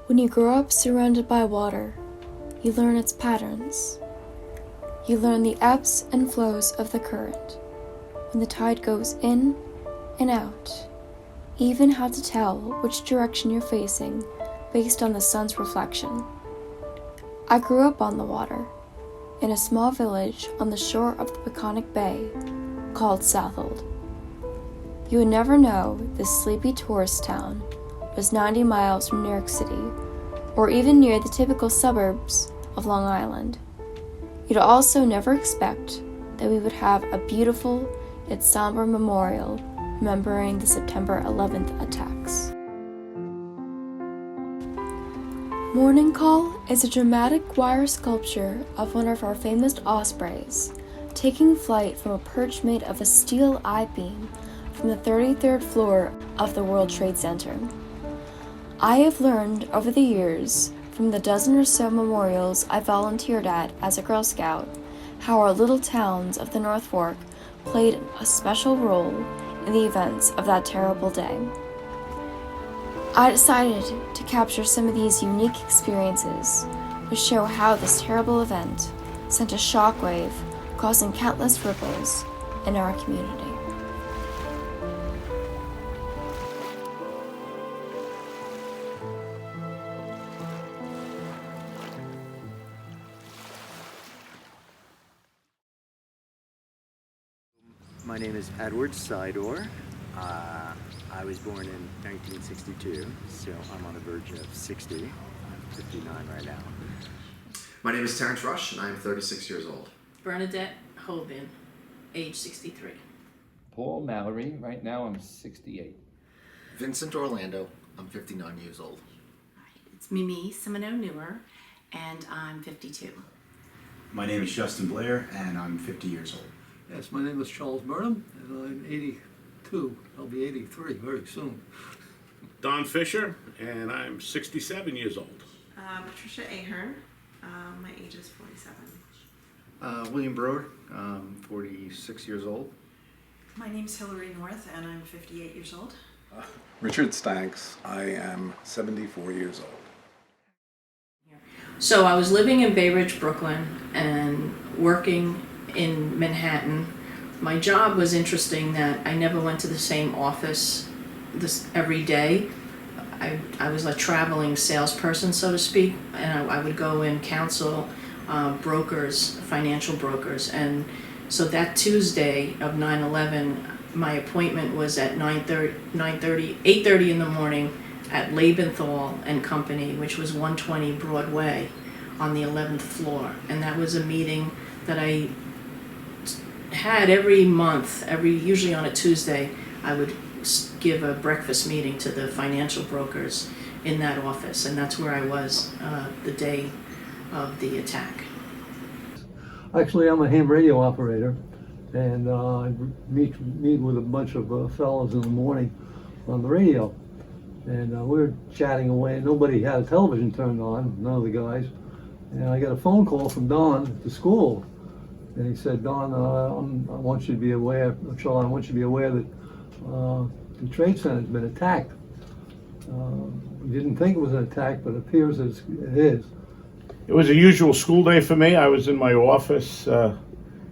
When you grow up surrounded by water, you learn its patterns. You learn the ebbs and flows of the current, when the tide goes in and out, even how to tell which direction you're facing based on the sun's reflection. I grew up on the water, in a small village on the shore of the Peconic Bay called Southold. You would never know this sleepy tourist town was 90 miles from New York City, or even near the typical suburbs of Long Island. You'd also never expect that we would have a beautiful yet somber memorial remembering the September 11th attacks. Morning Call is a dramatic wire sculpture of one of our famous ospreys, taking flight from a perch made of a steel I-beam from the 33rd floor of the World Trade Center. I have learned over the years, from the dozen or so memorials I volunteered at as a Girl Scout, how our little towns of the North Fork played a special role in the events of that terrible day. I decided to capture some of these unique experiences, which show how this terrible event sent a shockwave, causing countless ripples in our community. My name is Edward Sidor. I was born in 1962, so I'm on the verge of 60. I'm 59 right now. My name is Terrence Rush, and I'm 36 years old. Bernadette Hoban, age 63. Paul Mallory, right now I'm 68. Vincent Orlando, I'm 59 years old. It's Mimi Simino Newer, and I'm 52. My name is Justin Blair, and I'm 50 years old. Yes, my name is Charles Burnham, and I'm 82. I'll be 83 very soon. Don Fisher, and I'm 67 years old. Patricia Ahern, my age is 47. William Broder, 46 years old. My name's Hillary North, and I'm 58 years old. Richard Stanks, I am 74 years old. So I was living in Bay Ridge, Brooklyn, and working in Manhattan. My job was interesting that I never went to the same office every day. I was a traveling salesperson, so to speak, and I would go and counsel brokers, financial brokers. And so that Tuesday of 9/11, my appointment was at 8:30 in the morning at Labenthal and Company, which was 120 Broadway on the 11th floor. And that was a meeting that I had every month, usually on a Tuesday. I would give a breakfast meeting to the financial brokers in that office, and that's where I was the day of the attack. Actually, I'm a ham radio operator, and I meet with a bunch of fellows in the morning on the radio, and we were chatting away. Nobody had a television turned on, none of the guys, and I got a phone call from Don at the school. And he said, Don, I want you to be aware, Charlie, I want you to be aware that the Trade Center has been attacked. We didn't think it was an attack, but it appears it is. It was a usual school day for me. I was in my office,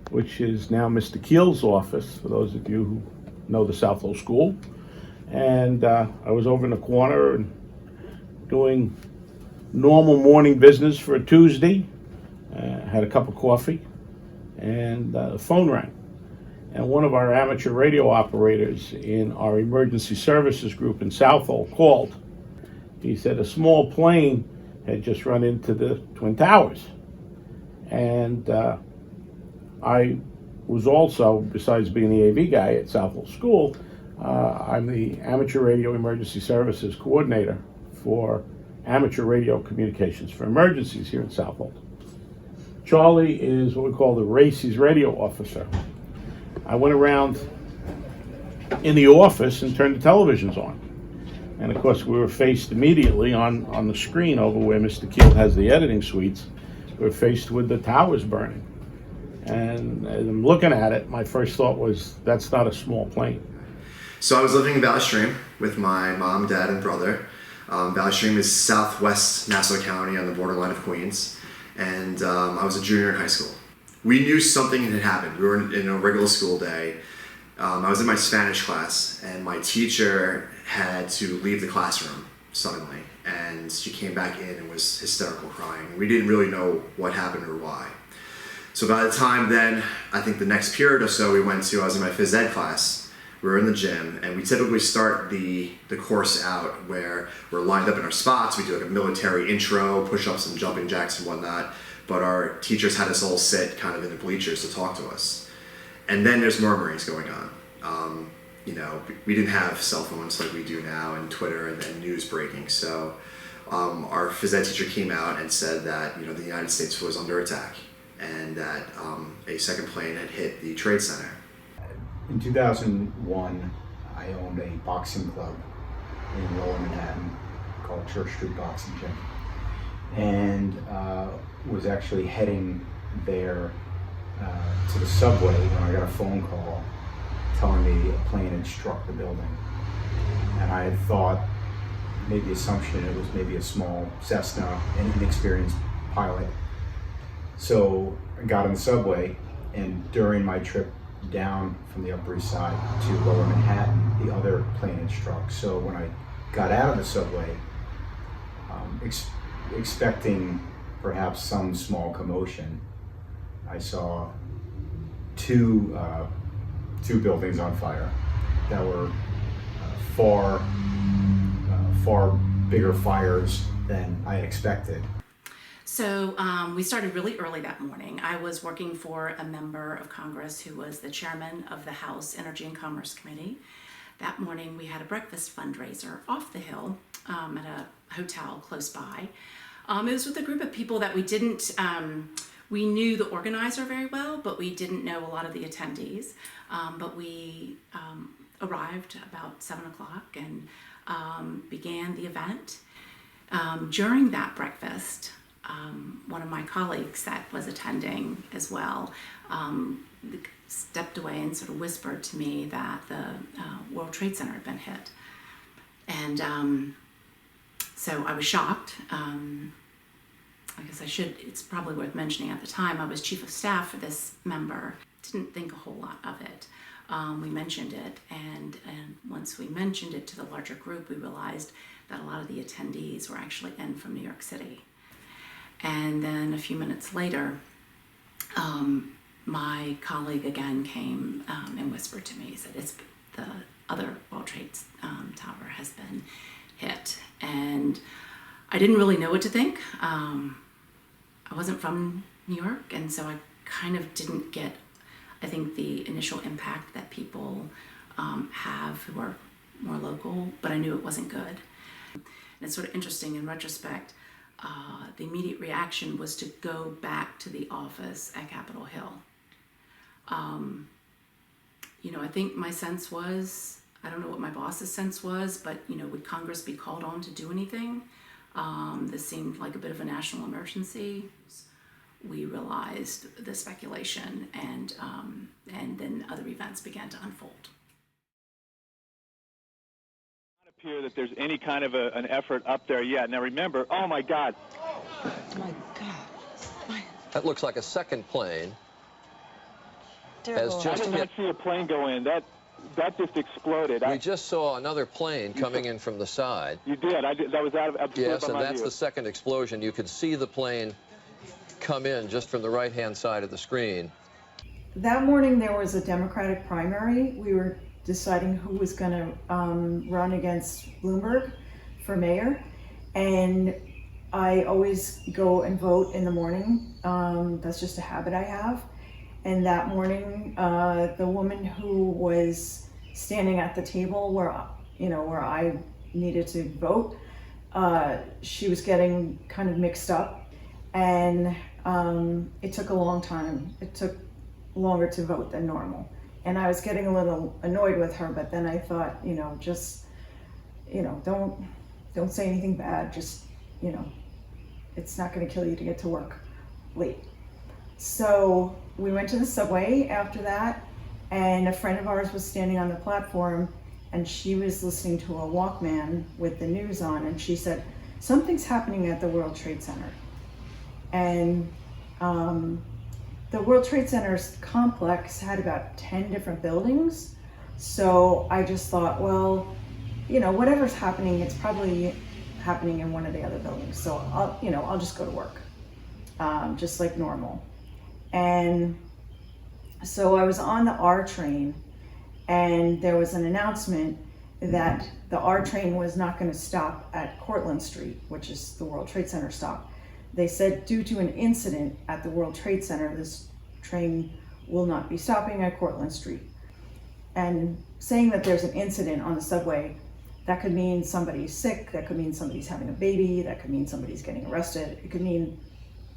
which is now Mr. Keel's office, for those of you who know the Southold School. And I was over in the corner and doing normal morning business for a Tuesday. Had a cup of coffee. And the phone rang, and one of our amateur radio operators in our emergency services group in Southold called. He said a small plane had just run into the Twin Towers, and I was also, besides being the AV guy at Southold School, I'm the amateur radio emergency services coordinator for amateur radio communications for emergencies here in Southold. Charlie is what we call the RACES radio officer. I went around in the office and turned the televisions on. And of course, we were faced immediately on the screen over where Mr. Keel has the editing suites. We were faced with the towers burning. And as I'm looking at it, my first thought was, that's not a small plane. So I was living in Valley Stream with my mom, dad, and brother. Valley Stream is southwest Nassau County on the borderline of Queens, and I was a junior in high school. We knew something had happened. We were in a regular school day. I was in my Spanish class, and my teacher had to leave the classroom suddenly, and she came back in and was hysterical crying. We didn't really know what happened or why. So by the time then, I think the next period or so we went to, I was in my phys ed class. We were in the gym, and we typically start the course out where we're lined up in our spots. We do like a military intro, push-ups and jumping jacks and whatnot. But our teachers had us all sit kind of in the bleachers to talk to us. And then there's murmurings going on. We didn't have cell phones like we do now, and Twitter and news breaking. So our phys ed teacher came out and said that the United States was under attack, and that a second plane had hit the Trade Center. In 2001, I owned a boxing club in Lower Manhattan called Church Street Boxing Gym, and was actually heading there to the subway when I got a phone call telling me a plane had struck the building. And I had thought, made the assumption it was maybe a small Cessna, an inexperienced pilot. So I got in the subway, and during my trip down from the Upper East Side to Lower Manhattan, the other plane had struck. So when I got out of the subway, expecting perhaps some small commotion, I saw two buildings on fire that were far bigger fires than I had expected. So we started really early that morning. I was working for a member of Congress who was the chairman of the House Energy and Commerce Committee. That morning we had a breakfast fundraiser off the hill at a hotel close by. It was with a group of people that we knew the organizer very well, but we didn't know a lot of the attendees. But we arrived about 7 o'clock and began the event. During that breakfast, one of my colleagues that was attending as well stepped away and sort of whispered to me that the World Trade Center had been hit. And so I was shocked. I guess it's probably worth mentioning at the time, I was chief of staff for this member. Didn't think a whole lot of it. We mentioned it, and once we mentioned it to the larger group, we realized that a lot of the attendees were actually in from New York City. And then a few minutes later, my colleague again came and whispered to me, said, the other World Trade Tower has been hit. And I didn't really know what to think. I wasn't from New York, and so I kind of didn't get, I think, the initial impact that people have who are more local, but I knew it wasn't good. And it's sort of interesting in retrospect, the immediate reaction was to go back to the office at Capitol Hill. I think my sense was, I don't know what my boss's sense was, but would Congress be called on to do anything? This seemed like a bit of a national emergency. We realized the speculation, and then other events began to unfold. Not appear that there's any kind of an effort up there yet. Now remember, oh my God. Oh my God. That looks like a second plane. I did not see a plane go in. That just exploded. We just saw another plane coming in from the side. You did. That was out of yes, and that's the second explosion. You could see the plane come in just from the right-hand side of the screen. That morning there was a Democratic primary. We were deciding who was going to run against Bloomberg for mayor, and I always go and vote in the morning. That's just a habit I have. And that morning, the woman who was standing at the table where I needed to vote, she was getting kind of mixed up, and it took a long time. It took longer to vote than normal, and I was getting a little annoyed with her. But then I thought, don't say anything bad. Just, it's not going to kill you to get to work late. So we went to the subway after that, and a friend of ours was standing on the platform, and she was listening to a Walkman with the news on, and she said, something's happening at the World Trade Center. And the World Trade Center's complex had about 10 different buildings. So I just thought, well, you know, whatever's happening, it's probably happening in one of the other buildings. So I'll just go to work, just like normal. And so I was on the R train, and there was an announcement that the R train was not going to stop at Cortlandt Street, which is the World Trade Center stop. They said due to an incident at the World Trade Center, this train will not be stopping at Cortlandt Street. And saying that there's an incident on the subway, that could mean somebody's sick, that could mean somebody's having a baby, that could mean somebody's getting arrested, it could mean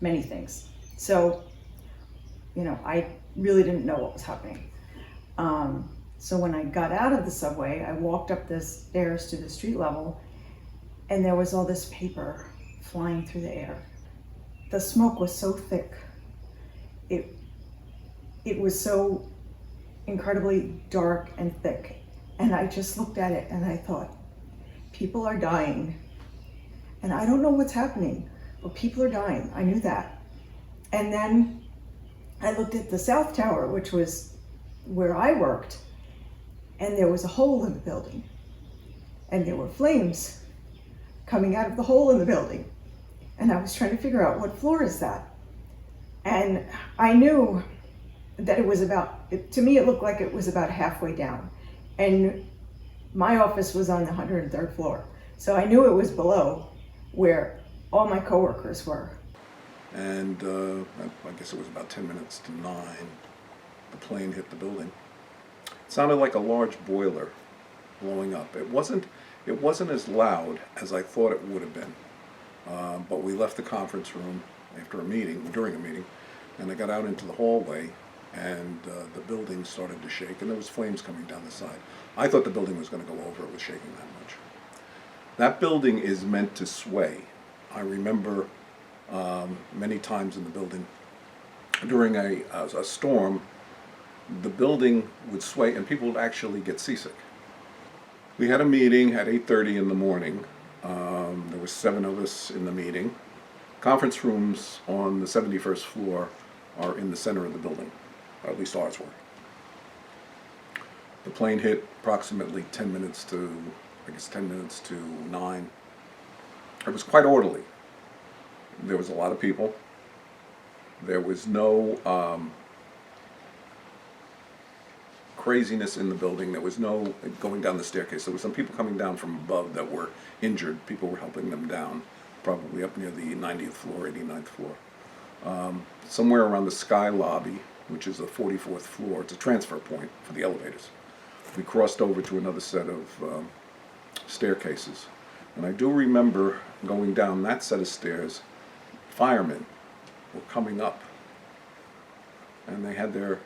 many things. So, you know, I really didn't know what was happening. So when I got out of the subway, I walked up the stairs to the street level, and there was all this paper flying through the air. The smoke was so thick. It was so incredibly dark and thick. And I just looked at it and I thought, people are dying. And I don't know what's happening, but people are dying. I knew that. And then I looked at the South Tower, which was where I worked, and there was a hole in the building. And there were flames coming out of the hole in the building. And I was trying to figure out, what floor is that? And I knew that it was to me it looked like it was about halfway down. And my office was on the 103rd floor. So I knew it was below where all my coworkers were. And I guess it was about 10 minutes to 9, the plane hit the building. It sounded like a large boiler blowing up. It wasn't as loud as I thought it would have been. But we left the conference room during a meeting, and I got out into the hallway, and the building started to shake, and there was flames coming down the side. I thought the building was going to go over, it was shaking that much. That building is meant to sway. I remember many times in the building, during a storm, the building would sway and people would actually get seasick. We had a meeting at 8:30 in the morning. There were 7 of us in the meeting. Conference rooms on the 71st floor are in the center of the building, or at least ours were. The plane hit approximately 10 minutes to 9. It was quite orderly. There was a lot of people. There was no craziness in the building. There was no going down the staircase. There were some people coming down from above that were injured. People were helping them down, probably up near the 90th floor, 89th floor. Somewhere around the Sky Lobby, which is the 44th floor, it's a transfer point for the elevators. We crossed over to another set of staircases. And I do remember going down that set of stairs, firemen were coming up, and they had their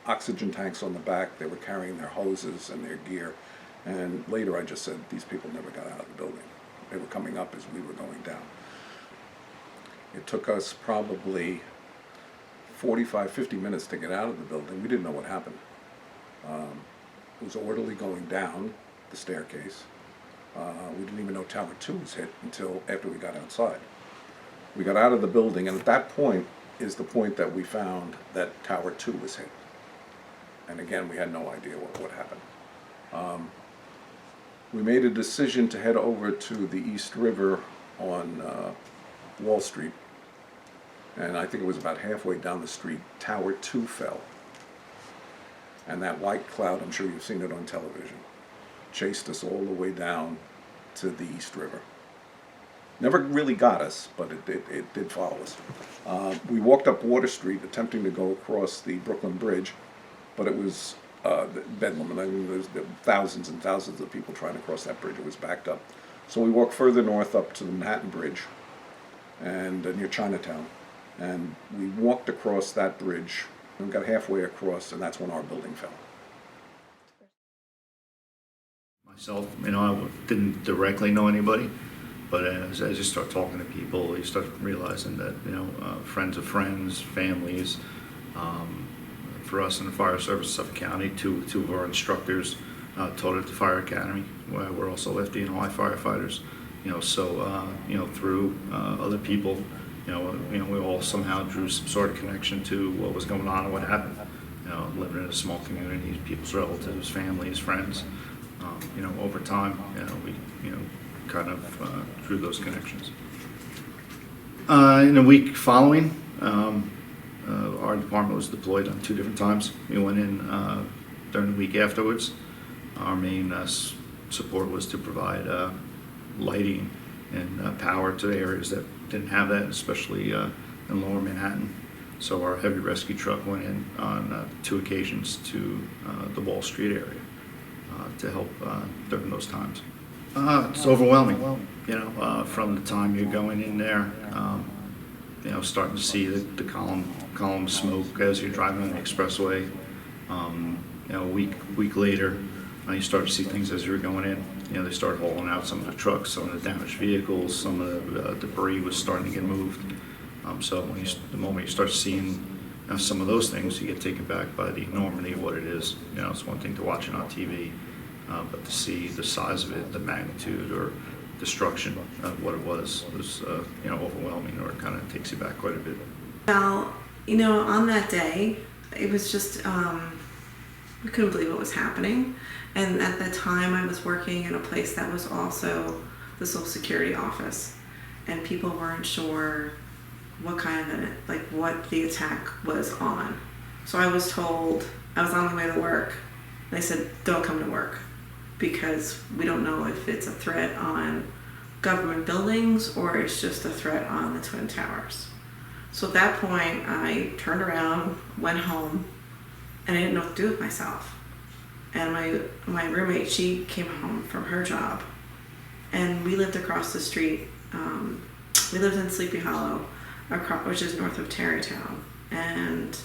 oxygen tanks on the back. They were carrying their hoses and their gear. And later I just said, these people never got out of the building. They were coming up as we were going down. It took us probably 45, 50 minutes to get out of the building. We didn't know what happened. It was orderly going down the staircase. We didn't even know Tower 2 was hit until after we got outside. We got out of the building, and at that point is the point that we found that Tower 2 was hit. And again, we had no idea what happened. We made a decision to head over to the East River on Wall Street. And I think it was about halfway down the street, Tower 2 fell. And that white cloud, I'm sure you've seen it on television, chased us all the way down to the East River. Never really got us, but it did follow us. We walked up Water Street attempting to go across the Brooklyn Bridge, but it was bedlam. I mean, there were thousands and thousands of people trying to cross that bridge. It was backed up. So we walked further north up to the Manhattan Bridge and near Chinatown. And we walked across that bridge and got halfway across, and that's when our building fell. Myself, I didn't directly know anybody, but as you start talking to people, you start realizing that, friends of friends, families. For us in the fire service of Suffolk County, two of our instructors taught at the fire academy, where we're also FDNY firefighters. So through other people, we all somehow drew some sort of connection to what was going on and what happened. Living in a small community, people's relatives, families, friends. Over time, we kind of drew those connections. In the week following, our department was deployed on 2 different times. We went in during the week afterwards. Our main support was to provide lighting and power to areas that didn't have that, especially in lower Manhattan. So our heavy rescue truck went in on 2 occasions to the Wall Street area to help during those times. It's overwhelming, from the time you're going in there, starting to see the column smoke as you're driving on the expressway. A week later, you start to see things as you're going in. They start hauling out some of the trucks, some of the damaged vehicles, some of the debris was starting to get moved. So the moment you start seeing some of those things, you get taken back by the enormity of what it is. It's one thing to watch it on TV, but to see the size of it, the magnitude or destruction of what it was overwhelming, or it kind of takes you back quite a bit. Well, on that day, it was just, we couldn't believe what was happening. And at that time, I was working in a place that was also the Social Security office, and people weren't sure what kind of what the attack was on. So I was told, I was on my way to work, and they said, don't come to work, because we don't know if it's a threat on government buildings or it's just a threat on the Twin Towers. So at that point, I turned around, went home, and I didn't know what to do with myself. And my roommate, she came home from her job, and we lived across the street. We lived in Sleepy Hollow, which is north of Tarrytown, and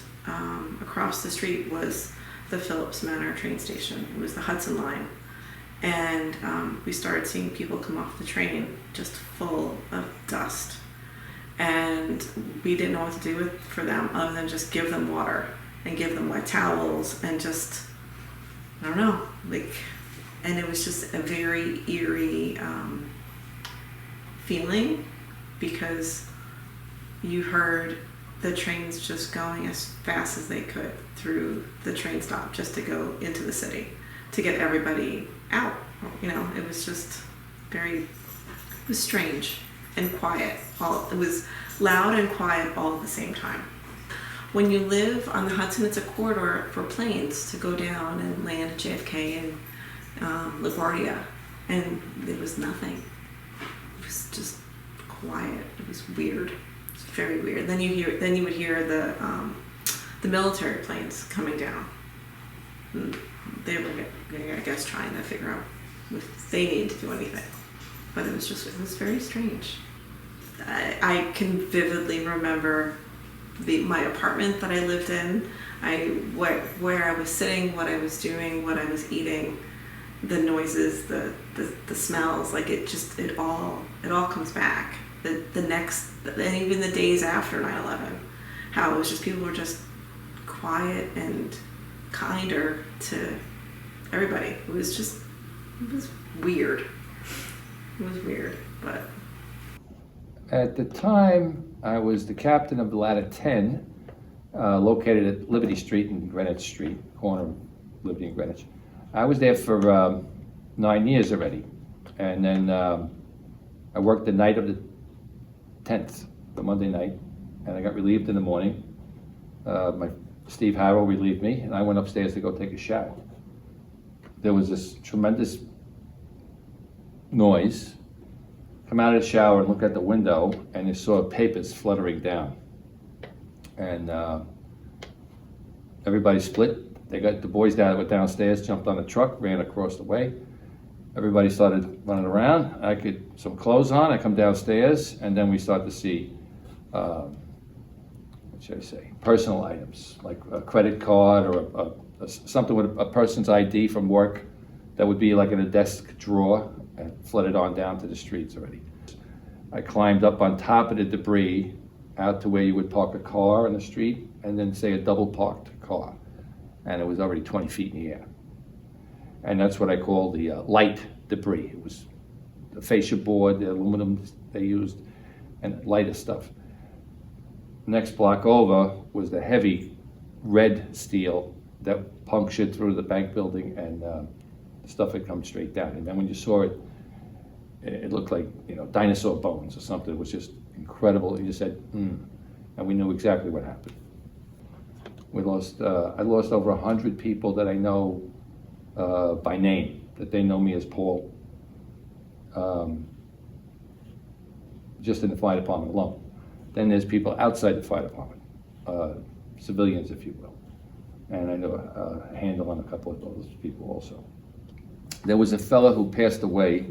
across the street was the Phillips Manor train station. It was the Hudson line. And we started seeing people come off the train just full of dust. And we didn't know what to do for them other than just give them water and give them wet towels and just, I don't know, and it was just a very eerie feeling, because you heard the trains just going as fast as they could through the train stop just to go into the city to get everybody out. It was just it was strange and quiet. It was loud and quiet all at the same time. When you live on the Hudson, it's a corridor for planes to go down and land at JFK and LaGuardia, and there was nothing. It was just quiet. It was weird. It's very weird. Then you would hear the military planes coming down. And they were, I guess, trying to figure out if they needed to do anything. But it was very strange. I can vividly remember my apartment that I lived in, where I was sitting, what I was doing, what I was eating, the noises, the smells. It all comes back. The next, and even the days after 9/11, how it was just people were just quiet and kinder to everybody. It was weird. It was weird, but. At the time, I was the captain of the Ladder 10, located at Liberty Street and Greenwich Street, corner of Liberty and Greenwich. I was there for 9 years already, and then I worked the night of the 10th, the Monday night, and I got relieved in the morning. Steve Harrell relieved me, and I went upstairs to go take a shower. There was this tremendous noise. Come out of the shower and look at the window, and you saw papers fluttering down. And everybody split. They got the boys went downstairs, jumped on the truck, ran across the way. Everybody started running around. I get some clothes on. I come downstairs, and then we start to see, what should I say, personal items like a credit card or something with a person's ID from work that would be like in a desk drawer, and flooded on down to the streets already. I climbed up on top of the debris out to where you would park a car in the street, and then say a double parked car, and it was already 20 feet in the air. And that's what I call the light debris. It was the fascia board, the aluminum they used, and lighter stuff. Next block over was the heavy red steel that punctured through the bank building, and stuff had come straight down. And then when you saw it, it looked like, you know, dinosaur bones or something. It was just incredible. And you said, and we knew exactly what happened. We lost, I lost over 100 people that I know by name, that they know me as Paul, just in the fire department alone. Then there's people outside the fire department, civilians, if you will. And I know a handle on a couple of those people also. There was a fellow who passed away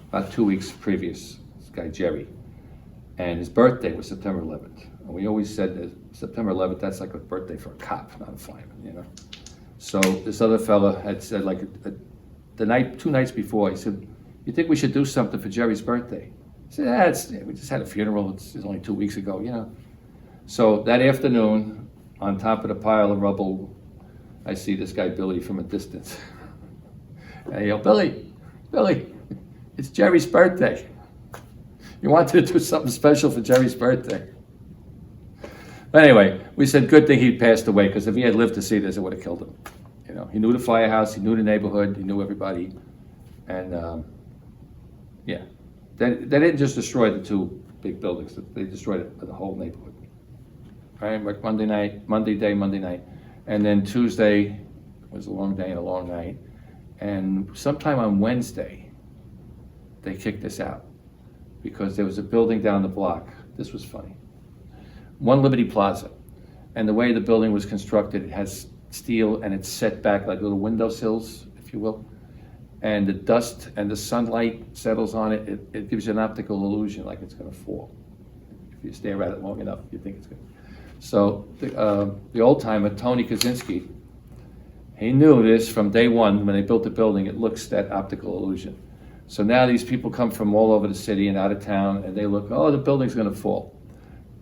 about 2 weeks previous, this guy Jerry, and his birthday was September 11th. And we always said that September 11th, that's like a birthday for a cop, not a fireman, you know? So this other fellow had said, like, the night, 2 nights before, he said, "You think we should do something for Jerry's birthday?" I said, we just had a funeral, it's only 2 weeks ago, you know? So that afternoon, on top of the pile of rubble, I see this guy Billy from a distance. And I yell, Billy, it's Jerry's birthday. You wanted to do something special for Jerry's birthday. But anyway, we said good thing he passed away, because if he had lived to see this, it would have killed him. You know, he knew the firehouse, he knew the neighborhood, he knew everybody. And yeah, they didn't just destroy the 2 big buildings, they destroyed the whole neighborhood. All right, like Monday night. And then Tuesday was a long day and a long night. And sometime on Wednesday, they kicked us out because there was a building down the block. This was funny. One Liberty Plaza. And the way the building was constructed, it has steel and it's set back like little windowsills, if you will. And the dust and the sunlight settles on it. It gives you an optical illusion like it's going to fall. If you stare at it long enough, you think it's going to. So the old timer, Tony Kaczynski, he knew this from day one when they built the building. It looks that optical illusion. So now these people come from all over the city and out of town, and they look, oh, the building's going to fall.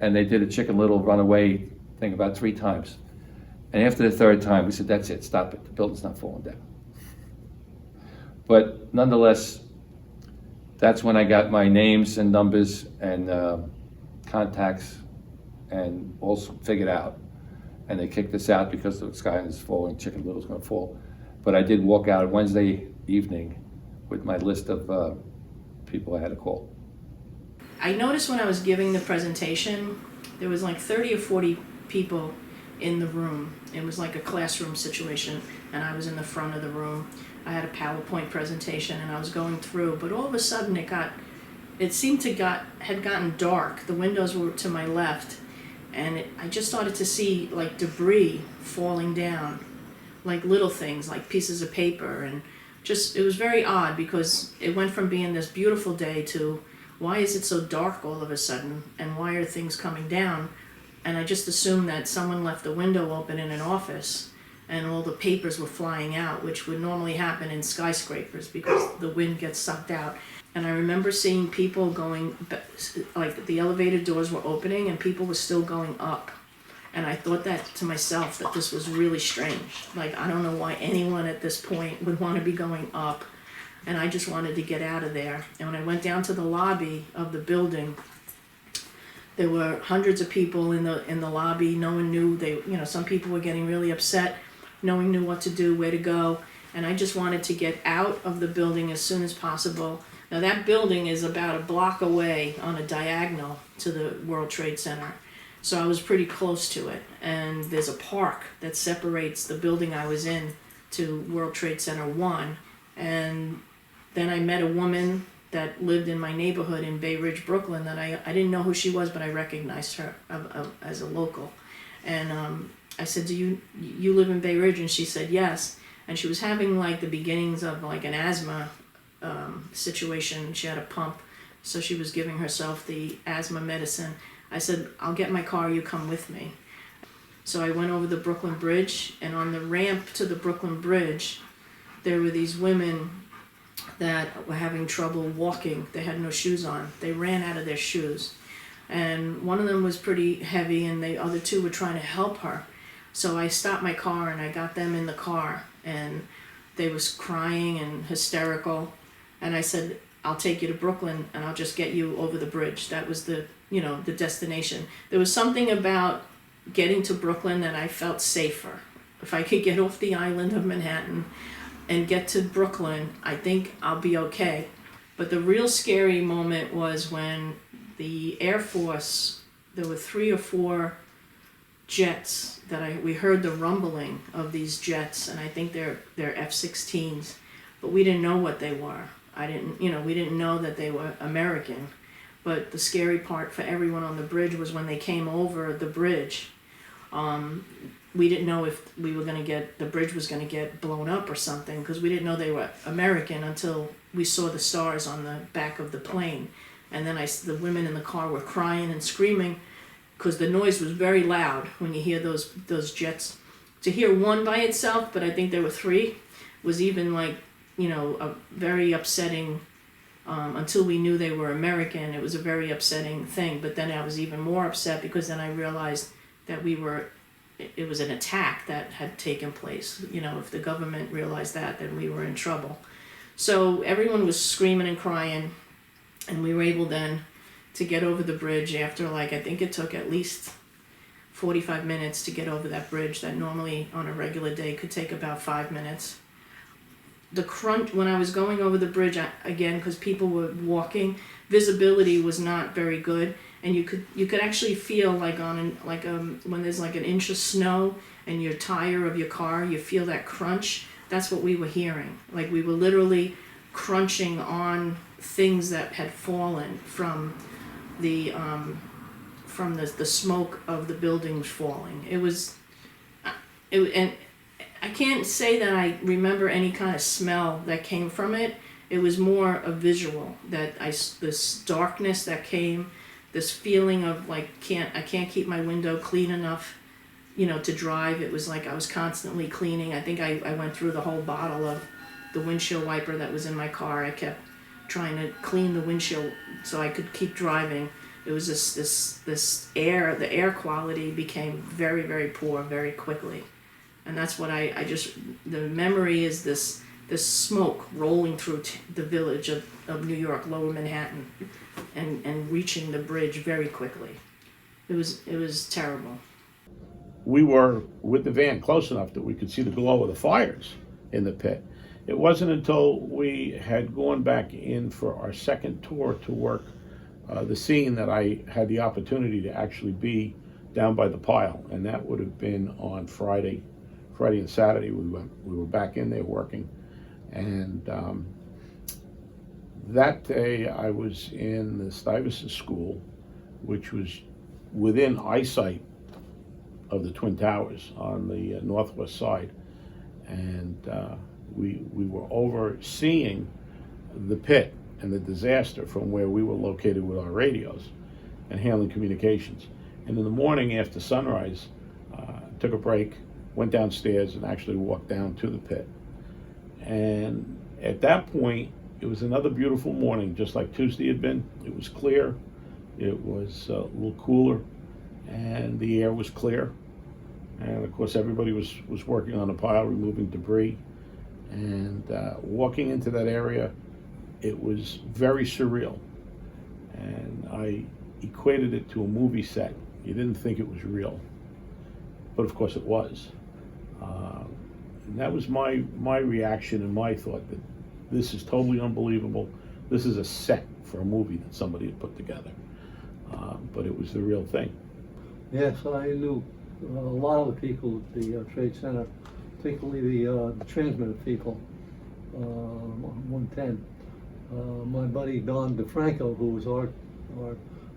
And they did a Chicken Little runaway thing about 3 times. And after the 3rd time, we said, that's it, stop it. The building's not falling down. But nonetheless, that's when I got my names and numbers and contacts and also figured out. And they kicked us out because the sky is falling, Chicken Little's going to fall. But I did walk out Wednesday evening with my list of people I had to call. I noticed when I was giving the presentation, there was like 30 or 40 people in the room. It was like a classroom situation, and I was in the front of the room. I had a PowerPoint presentation, and I was going through, but all of a sudden it seemed to had gotten dark. The windows were to my left, and I just started to see like debris falling down, like little things, like pieces of paper, and just, it was very odd because it went from being this beautiful day to why is it so dark all of a sudden, and why are things coming down? And I just assumed that someone left the window open in an office and all the papers were flying out, which would normally happen in skyscrapers because the wind gets sucked out. And I remember seeing people going, like the elevator doors were opening and people were still going up. And I thought that to myself, that this was really strange. Like, I don't know why anyone at this point would want to be going up. And I just wanted to get out of there. And when I went down to the lobby of the building, there were hundreds of people in the lobby. No one knew, some people were getting really upset. No one knew what to do, where to go. And I just wanted to get out of the building as soon as possible. Now that building is about a block away on a diagonal to the World Trade Center. So I was pretty close to it. And there's a park that separates the building I was in to World Trade Center 1. And then I met a woman that lived in my neighborhood in Bay Ridge, Brooklyn, that I didn't know who she was, but I recognized her as a local. And I said, do you live in Bay Ridge? And she said, yes. And she was having like the beginnings of like an asthma situation. She had a pump, so she was giving herself the asthma medicine. I said, I'll get my car, you come with me. So I went over the Brooklyn Bridge, and on the ramp to the Brooklyn Bridge, there were these women that were having trouble walking. They had no shoes on. They ran out of their shoes. And one of them was pretty heavy, and the other 2 were trying to help her. So I stopped my car, and I got them in the car. And they was crying and hysterical, and I said, I'll take you to Brooklyn and I'll just get you over the bridge. That was the, you know, the destination. There was something about getting to Brooklyn that I felt safer. If I could get off the island of Manhattan and get to Brooklyn, I think I'll be okay. But the real scary moment was when the Air Force, there were 3 or 4 jets that we heard the rumbling of these jets, and I think they're F-16s, but we didn't know what they were. We didn't know that they were American. But the scary part for everyone on the bridge was when they came over the bridge. We didn't know if the bridge was gonna get blown up or something, because we didn't know they were American until we saw the stars on the back of the plane. And then the women in the car were crying and screaming, because the noise was very loud when you hear those jets. To hear one by itself, but I think there were 3, was even like, you know, a very upsetting. Until we knew they were American, it was a very upsetting thing. But then I was even more upset because then I realized that it was an attack that had taken place. You know, if the government realized that, then we were in trouble. So everyone was screaming and crying, and we were able then to get over the bridge after, like, I think it took at least 45 minutes to get over that bridge that normally on a regular day could take about 5 minutes. The crunch when I was going over the bridge, again, because people were walking, visibility was not very good, and you could actually feel like when there's like an inch of snow and your tire of your car, you feel that crunch. That's what we were hearing. Like we were literally crunching on things that had fallen from the smoke of the buildings falling. And I can't say that I remember any kind of smell that came from it. It was more a visual, this darkness that came, this feeling of like I can't keep my window clean enough, you know, to drive. It was like I was constantly cleaning. I think I went through the whole bottle of the windshield wiper that was in my car. I kept trying to clean the windshield so I could keep driving. It was this air, the air quality became very, very poor very quickly. And that's what the memory is this smoke rolling through the village of New York, Lower Manhattan, and reaching the bridge very quickly. It was terrible. We were with the van close enough that we could see the glow of the fires in the pit. It wasn't until we had gone back in for our second tour to work the scene that I had the opportunity to actually be down by the pile, and that would have been on Friday and Saturday. We were back in there working, and that day I was in the Stuyvesant School, which was within eyesight of the Twin Towers on the northwest side, and we were overseeing the pit and the disaster from where we were located with our radios and handling communications. And in the morning after sunrise, took a break, went downstairs and actually walked down to the pit. And at that point, it was another beautiful morning, just like Tuesday had been. It was clear, it was a little cooler, and the air was clear. And of course, everybody was working on the pile, removing debris. And walking into that area, it was very surreal. And I equated it to a movie set. You didn't think it was real, but of course it was. And that was my reaction and my thought, that this is totally unbelievable. This is a set for a movie that somebody had put together. But it was the real thing. Yes, I knew a lot of the people at the Trade Center, particularly the transmitter people, 110. My buddy Don DeFranco, who was our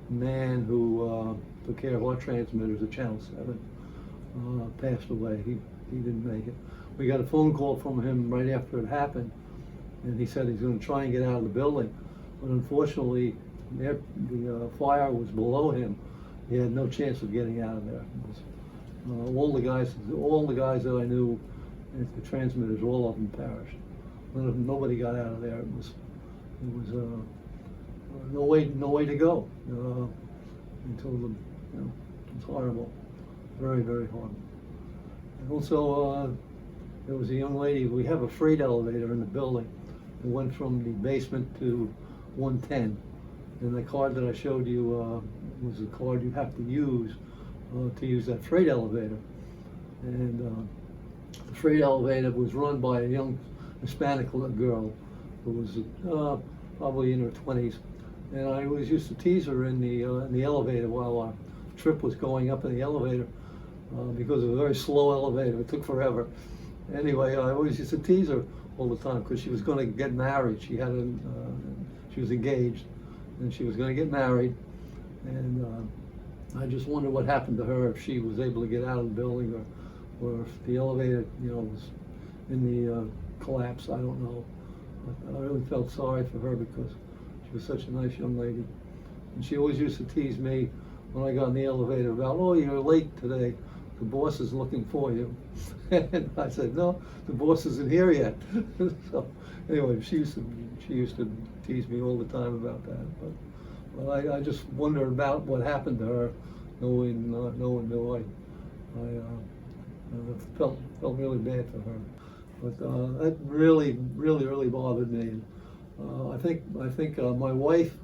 man who took care of our transmitters at Channel 7, passed away. He didn't make it. We got a phone call from him right after it happened, and he said he's going to try and get out of the building. But unfortunately, the fire was below him. He had no chance of getting out of there. All the guys that I knew at the transmitters, all of them perished. Nobody got out of there. It was no way to go until it was horrible, very, very horrible. And also there was a young lady, we have a freight elevator in the building. It went from the basement to 110. And the card that I showed you was the card you have to use that freight elevator. And the freight elevator was run by a young Hispanic girl who was probably in her 20s. And I always used to tease her in the elevator while our trip was going up in the elevator because it was a very slow elevator. It took forever. Anyway, I always used to tease her all the time because she was going to get married. She was engaged, and she was going to get married. And I just wondered what happened to her, if she was able to get out of the building, or if the elevator, was in the collapse. I don't know. But I really felt sorry for her because she was such a nice young lady. And she always used to tease me when I got in the elevator about, "Oh, you're late today. The boss is looking for you." And I said, "No, the boss isn't here yet." So anyway, she used to tease me all the time about that. But I just wonder about what happened to her. No one knew. I felt really bad for her. But that really bothered me. I think my wife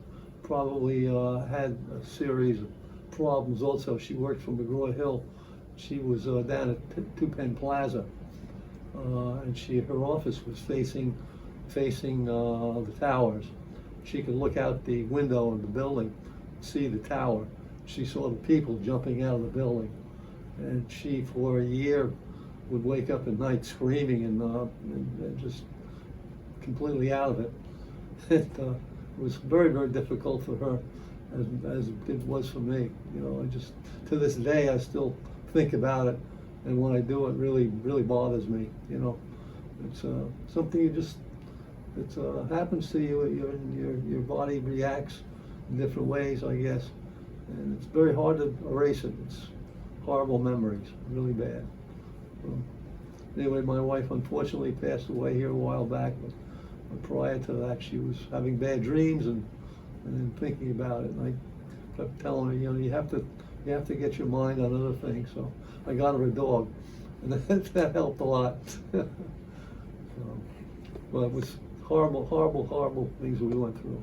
probably had a series of problems also. She worked for McGraw-Hill. She was down at Two Penn Plaza, and her office was facing the towers. She could look out the window of the building, see the tower. She saw the people jumping out of the building, and she, for a year, would wake up at night screaming and just completely out of it. It was very, very difficult for her, as it was for me. I just, to this day, I still think about it, and when I do, it really bothers me. It's something it happens to you. Your body reacts in different ways, I guess, and it's very hard to erase it. It's horrible memories, really bad. Anyway, my wife unfortunately passed away here a while back, but prior to that, she was having bad dreams and then thinking about it. And I kept telling her, you have to get your mind on other things. So I got her a dog, and that helped a lot. But it was horrible things we went through.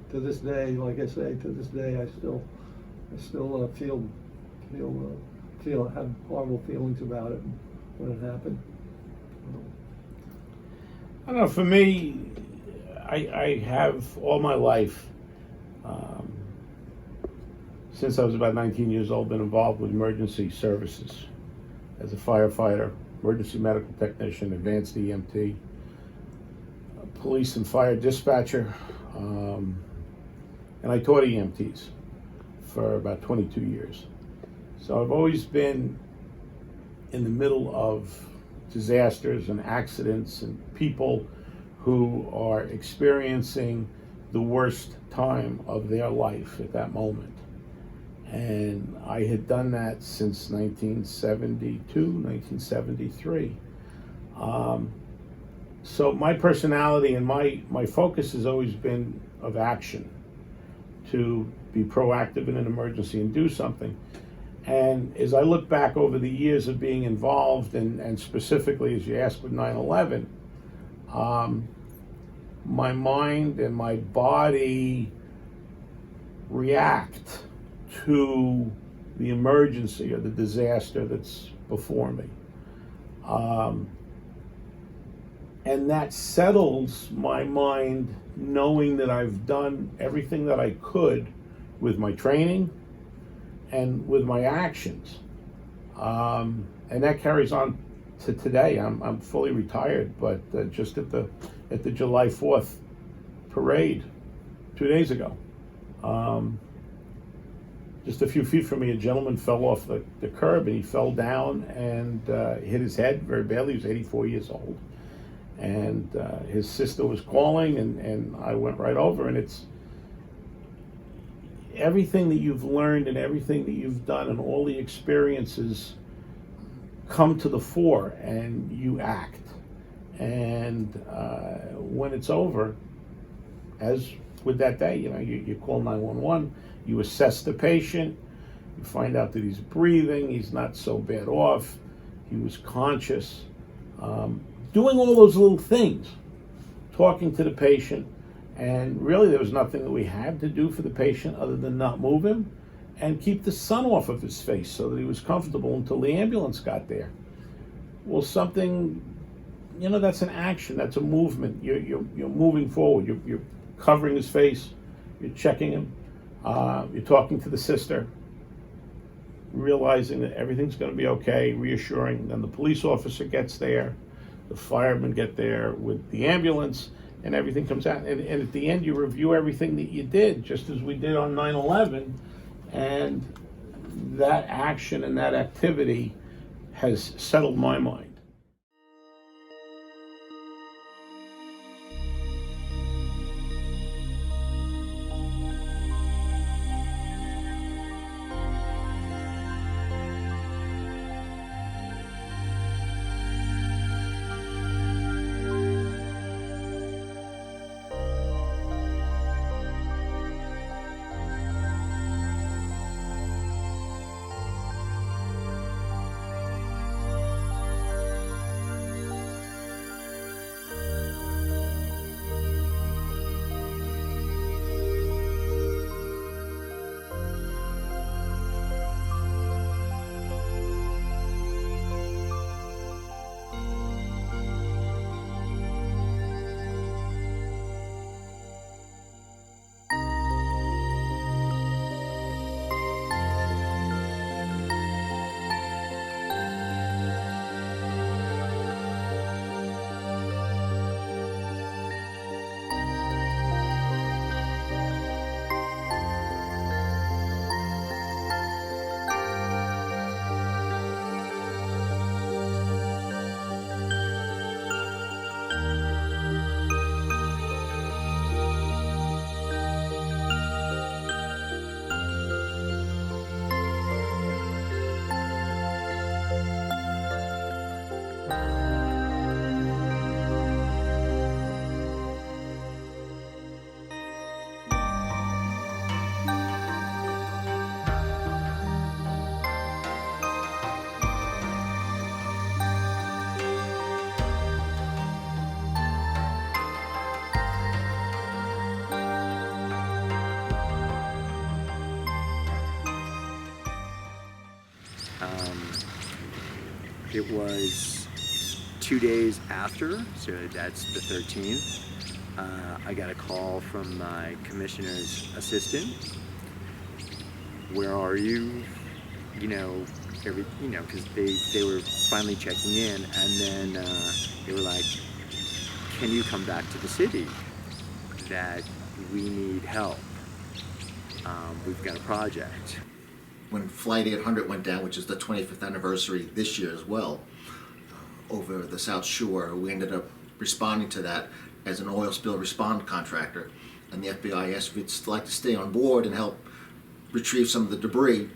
To this day, like I say, I still have horrible feelings about it when it happened. I don't know, for me, I have all my life, since I was about 19 years old, been involved with emergency services as a firefighter, emergency medical technician, advanced EMT, police and fire dispatcher, and I taught EMTs for about 22 years. So I've always been in the middle of disasters and accidents and people who are experiencing the worst time of their life at that moment. And I had done that since 1972, 1973. So my personality and my focus has always been of action, to be proactive in an emergency and do something. And as I look back over the years of being involved, and specifically as you asked with 9/11, my mind and my body react to the emergency or the disaster that's before me. And that settles my mind, knowing that I've done everything that I could with my training and with my actions. And that carries on to today. I'm fully retired, but just at the July 4th parade 2 days ago, just a few feet from me, a gentleman fell off the curb, and he fell down and hit his head very badly. He was 84 years old. And his sister was calling, and I went right over, and it's everything that you've learned and everything that you've done and all the experiences come to the fore, and you act. And when it's over, as with that day, you call 911, you assess the patient, you find out that he's breathing, he's not so bad off, he was conscious. Doing all those little things, talking to the patient, and really there was nothing that we had to do for the patient other than not move him and keep the sun off of his face so that he was comfortable until the ambulance got there. Well, something, you know, that's an action, that's a movement. You're moving forward, you're covering his face, you're checking him, you're talking to the sister, realizing that everything's going to be okay, reassuring. Then the police officer gets there, the firemen get there with the ambulance, and everything comes out. And at the end, you review everything that you did, just as we did on 9/11. And that action and that activity has settled my mind. It was 2 days after, so that's the 13th. I got a call from my commissioner's assistant. Where are you? You know, because they were finally checking in, and then they were like, "Can you come back to the city? That we need help. We've got a project." When Flight 800 went down, which is the 25th anniversary this year as well, over the South Shore, we ended up responding to that as an oil spill response contractor, and the FBI asked if we'd like to stay on board and help retrieve some of the debris,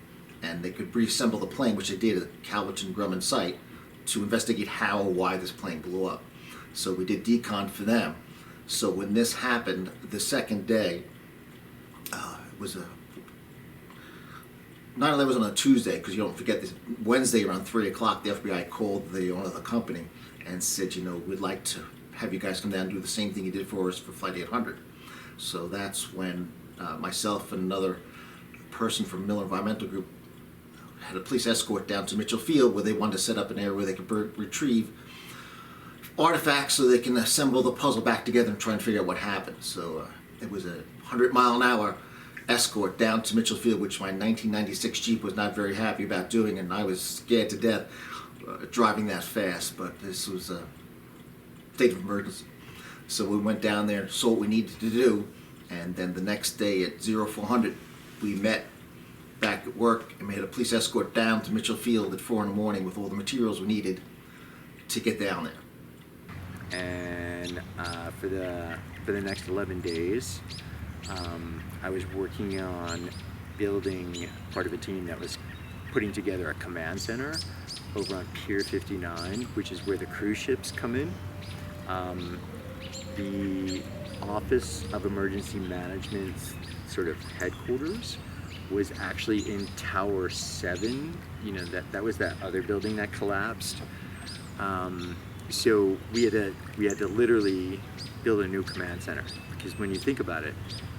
and they could reassemble the plane, which they did at the Calverton Grumman site, to investigate how or why this plane blew up. So we did decon for them. So when this happened, the second day, it was 9/11 was on a Tuesday, because you don't forget this. Wednesday around 3 o'clock, the FBI called the owner of the company and said, you know, we'd like to have you guys come down and do the same thing you did for us for Flight 800. So that's when myself and another person from Miller Environmental Group had a police escort down to Mitchell Field, where they wanted to set up an area where they could retrieve artifacts so they can assemble the puzzle back together and try and figure out what happened. So it was a 100-mile-an-hour escort down to Mitchell Field, which my 1996 Jeep was not very happy about doing, and I was scared to death driving that fast, but this was a state of emergency. So we went down there, saw what we needed to do, and then the next day at 0400 we met back at work, and we had a police escort down to Mitchell Field at 4 in the morning with all the materials we needed to get down there. And for the next 11 days, I was working on building part of a team that was putting together a command center over on Pier 59, which is where the cruise ships come in. The Office of Emergency Management's sort of headquarters was actually in Tower 7. You know, that was that other building that collapsed. So we had to literally build a new command center, because when you think about it,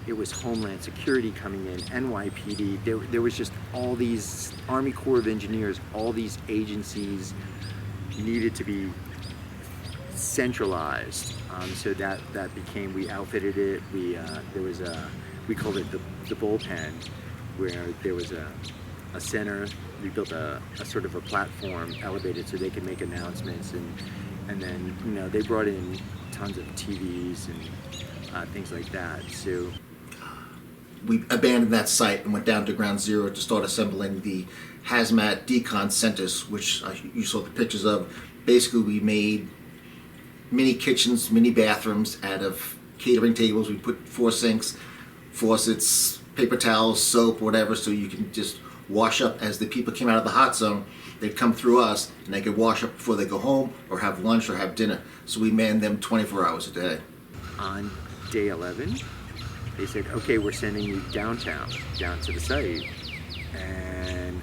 it was Homeland Security coming in, NYPD, there was just all these Army Corps of Engineers, all these agencies needed to be centralized. So that became, we outfitted it, we called it the bullpen, where there was a center. We built a sort of a platform elevated so they could make announcements, and then, you know, they brought in tons of TVs and things like that. So we abandoned that site and went down to ground zero to start assembling the hazmat decon centers, which you saw the pictures of. Basically, we made mini kitchens, mini bathrooms out of catering tables. We put 4 sinks, faucets, paper towels, soap, whatever, so you can just wash up as the people came out of the hot zone. They'd come through us and they could wash up before they go home or have lunch or have dinner. So we manned them 24 hours a day. On day 11, they said, okay, we're sending you downtown, down to the site. And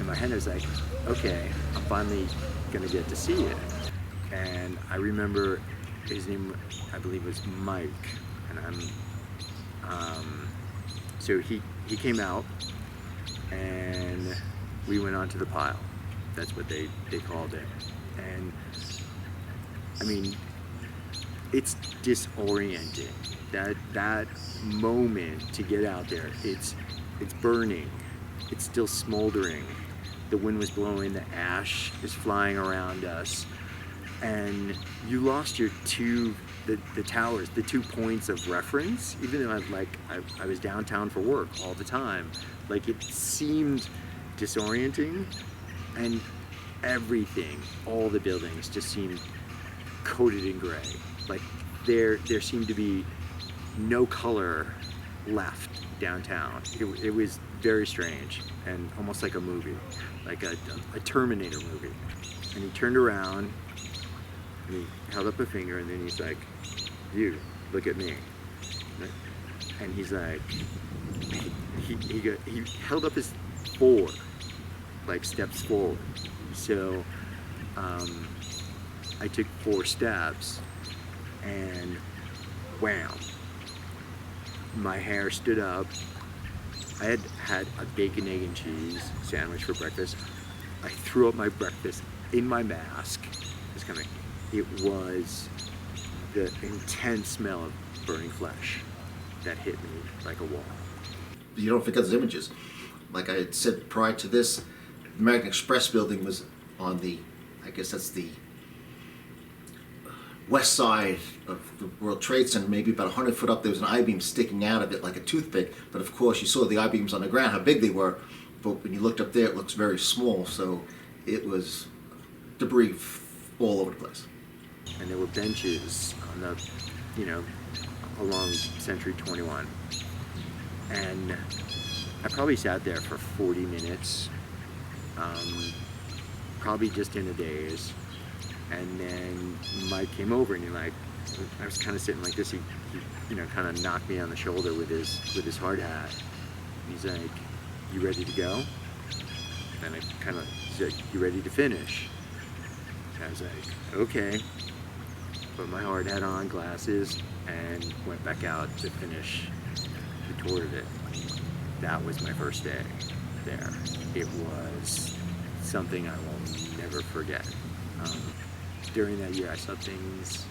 in my head I was like, okay, I'm finally gonna get to see it. And I remember his name, I believe, was Mike. And so he came out and we went onto the pile. That's what they called it. And I mean, it's disorienting. That moment to get out there, it's burning. It's still smoldering. The wind was blowing, the ash is flying around us. And you lost your the towers, the 2 points of reference, even though I was downtown for work all the time. Like, it seemed disorienting, and everything, all the buildings just seemed coated in gray. Like, there seemed to be no color left downtown. It was very strange and almost like a movie, like a Terminator movie. And he turned around and he held up a finger, and then he's like, you, look at me. And he's like, he held up his 4 steps forward. So I took 4 steps, and wham, my hair stood up. I had had a bacon, egg, and cheese sandwich for breakfast. I threw up my breakfast in my mask. It's coming. It was the intense smell of burning flesh that hit me like a wall. You don't forget those images. Like I had said prior to this, the American Express building was on the, I guess that's the west side of the World Trade Center, maybe about 100 foot up. There was an I-beam sticking out of it like a toothpick, but of course you saw the I-beams on the ground, how big they were, but when you looked up there it looks very small, so it was debris all over the place. And there were benches on the, along Century 21. And I probably sat there for 40 minutes, probably just in a daze. And then Mike came over and I was kind of sitting like this. He kind of knocked me on the shoulder with his hard hat. He's like, you ready to go? And he's like, you ready to finish? And I was like, okay. Put my hard hat on, glasses, and went back out to finish the tour of it. That was my first day there. It was something I will never forget. During that year, I saw things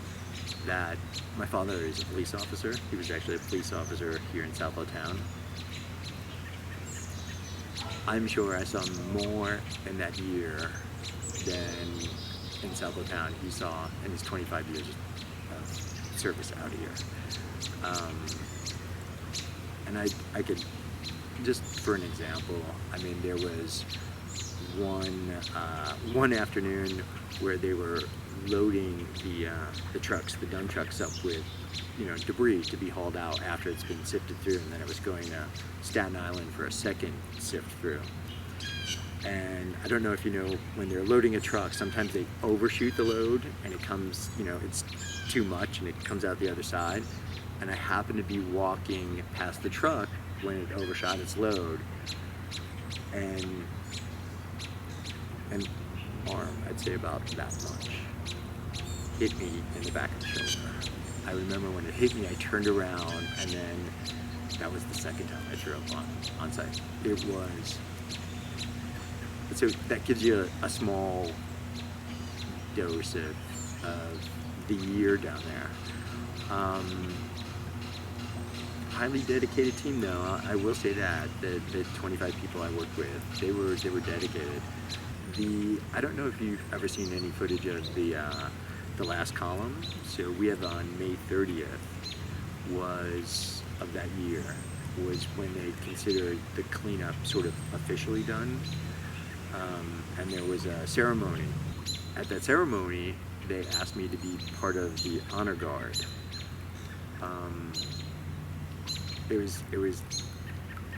that my father is a police officer. He was actually a police officer here in Southwell Town. I'm sure I saw more in that year than in Southwell Town he saw in his 25 years of service out here. And I could, just for an example, I mean, there was one afternoon where they were loading the trucks, the dump trucks, up with debris to be hauled out after it's been sifted through, and then it was going to Staten Island for a second sift through. And I don't know if you know, when they're loading a truck, sometimes they overshoot the load and it comes, it's too much and it comes out the other side. And I happened to be walking past the truck when it overshot its load, and an arm, I'd say about that much, hit me in the back of the shoulder. I remember when it hit me, I turned around, and then that was the second time I threw up on site. It was, so that gives you a small dose of the year down there. Highly dedicated team, though. I will say that the 25 people I worked with, they were dedicated. I don't know if you've ever seen any footage of the last column. So we have on May 30th of that year was when they considered the cleanup sort of officially done, and there was a ceremony. At that ceremony, they asked me to be part of the honor guard. It was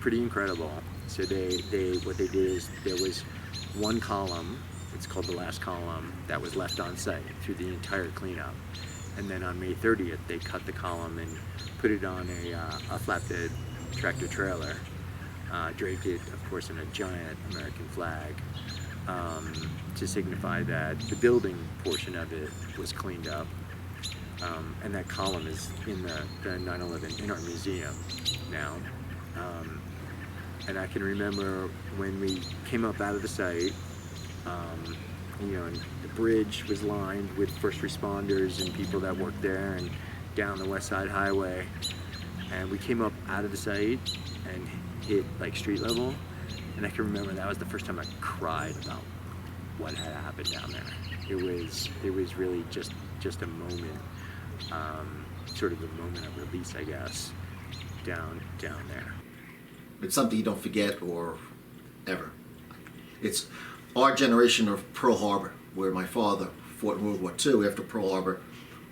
pretty incredible. So what they did is there was one column, it's called the last column, that was left on site through the entire cleanup. And then on May 30th, they cut the column and put it on a flatbed tractor trailer, draped it, of course, in a giant American flag, to signify that the building portion of it was cleaned up. And that column is in the 9/11 in our museum now. And I can remember when we came up out of the site, and the bridge was lined with first responders and people that worked there, and down the West Side Highway. And we came up out of the site and hit like street level. And I can remember that was the first time I cried about what had happened down there. It was really just a moment, sort of a moment of release, I guess, down there. It's something you don't forget or ever. It's our generation of Pearl Harbor, where my father fought in World War II. After Pearl Harbor,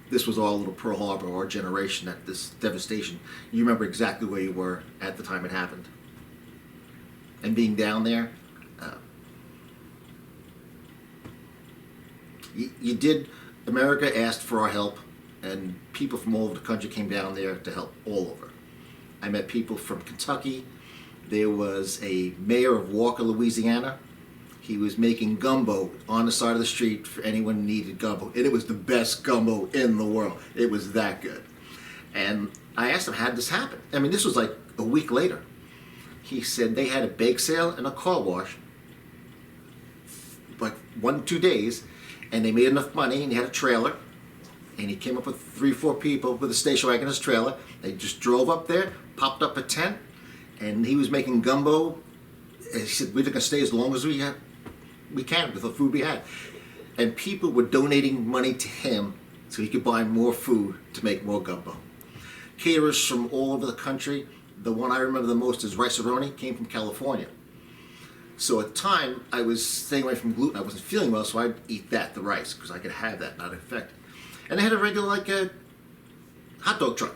this was our little Pearl Harbor, our generation, at this devastation. You remember exactly where you were at the time it happened. And being down there, America asked for our help, and people from all over the country came down there to help all over. I met people from Kentucky. There was a mayor of Walker, Louisiana. He was making gumbo on the side of the street for anyone who needed gumbo. And it was the best gumbo in the world. It was that good. And I asked him, how did this happen? I mean, this was like a week later. He said they had a bake sale and a car wash, like 1-2 days, and they made enough money, and he had a trailer, and he came up with 3-4 people with a station wagon in his trailer. They just drove up there, popped up a tent, and he was making gumbo. And he said, we're going to stay as long as we can with the food we had. And people were donating money to him so he could buy more food to make more gumbo. Caterers from all over the country. The one I remember the most is Rice-A-Roni, came from California. So at the time, I was staying away from gluten. I wasn't feeling well, so I'd eat the rice, because I could have that, not infect it. And they had a regular, like a hot dog truck,